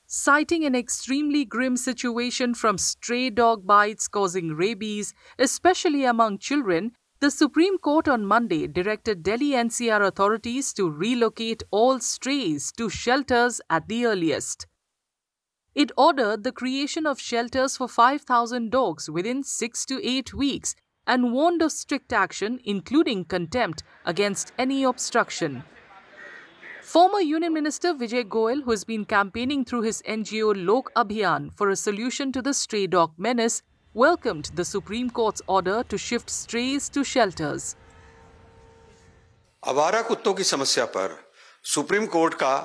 Citing an extremely grim situation from stray dog bites causing rabies, especially among children, the Supreme Court on Monday directed Delhi NCR authorities to relocate all strays to shelters at the earliest. It ordered the creation of shelters for 5,000 dogs within 6 to 8 weeks and warned of strict action, including contempt, against any obstruction. Former Union Minister Vijay Goyal, who has been campaigning through his NGO Lok Abhiyan for a solution to the stray dog menace, welcomed the Supreme Court's order to shift strays to shelters. आवारा कुत्तों की समस्या पर supreme court का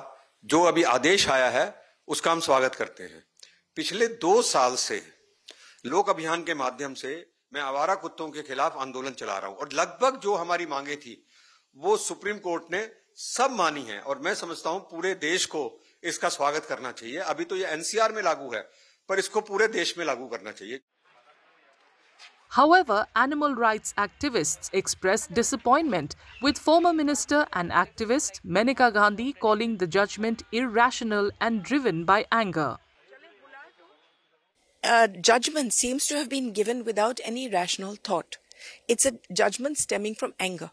जो अभी आदेश आया है उसका हम स्वागत करते हैं। पिछले 2 साल से लोक अभियान के माध्यम से मैं आवारा कुत्तों के खिलाफ आंदोलन चला रहा हूं और लगभग जो हमारी मांगे थी वो सुप्रीम कोर्ट ने सब मानी है और मैं समझता हूं पूरे देश को इसका स्वागत करना चाहिए। अभी तो ये एनसीआर में लागू है पर इसको पूरे देश में लागू करना चाहिए। However, animal rights activists expressed disappointment, with former minister and activist Maneka Gandhi calling the judgment irrational and driven by anger. Judgment seems to have been given without any rational thought. It's a judgment stemming from anger.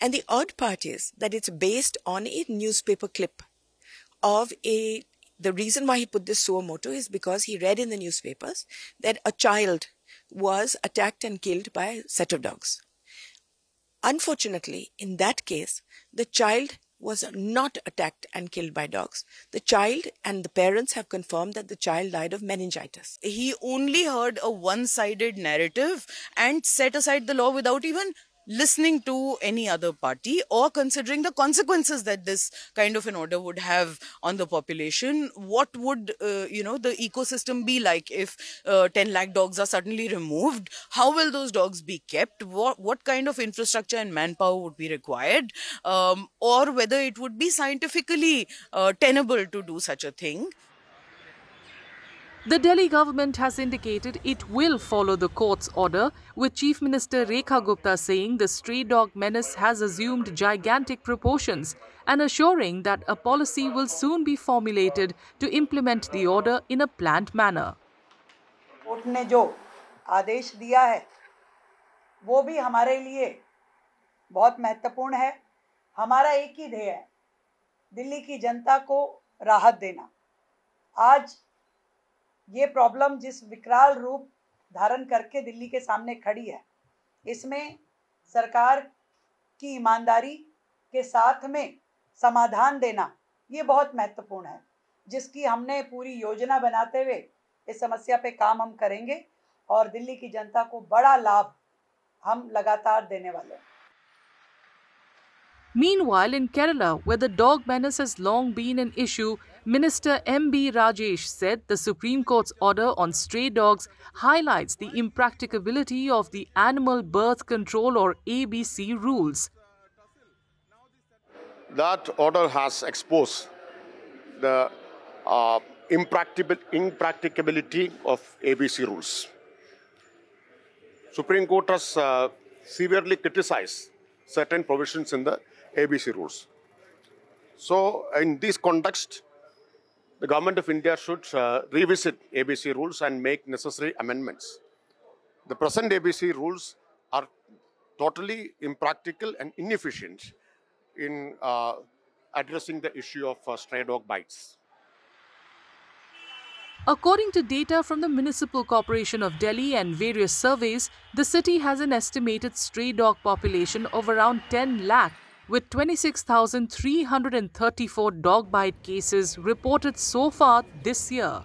And the odd part is that it's based on a newspaper clip of the reason why he put this suo motu is because he read in the newspapers that a child was attacked and killed by a set of dogs. Unfortunately, in that case, the child was not attacked and killed by dogs. The child and the parents have confirmed that the child died of meningitis. He only heard a one-sided narrative and set aside the law without even listening to any other party or considering the consequences that this kind of an order would have on the population. What would, the ecosystem be like if 10 lakh dogs are suddenly removed? How will those dogs be kept? What kind of infrastructure and manpower would be required? Or whether it would be scientifically tenable to do such a thing. The Delhi government has indicated it will follow the court's order, with Chief Minister Rekha Gupta saying the stray dog menace has assumed gigantic proportions and assuring that a policy will soon be formulated to implement the order in a planned manner. Court ने जो आदेश दिया है वो भी हमारे लिए बहुत महत्वपूर्ण है। हमारा एक ही ध्येय है, दिल्ली की जनता को राहत देना। आज ये प्रॉब्लम जिस विकराल रूप धारण करके दिल्ली के सामने खड़ी है, इसमें सरकार की ईमानदारी के साथ में समाधान देना ये बहुत महत्वपूर्ण है, जिसकी हमने पूरी योजना बनाते हुए इस समस्या पे काम हम करेंगे और दिल्ली की जनता को बड़ा लाभ हम लगातार देने वाले हैं। Meanwhile, in Kerala, where the dog menace has long been an issue, Minister M.B. Rajesh said the Supreme Court's order on stray dogs highlights the impracticability of the Animal Birth Control or ABC rules. That order has exposed the impracticability of ABC rules. Supreme Court has severely criticized certain provisions in the ABC rules. So, in this context, the Government of India should revisit ABC rules and make necessary amendments. The present ABC rules are totally impractical and inefficient in addressing the issue of stray dog bites. According to data from the Municipal Corporation of Delhi and various surveys, the city has an estimated stray dog population of around 10 lakh, with 26,334 dog bite cases reported so far this year.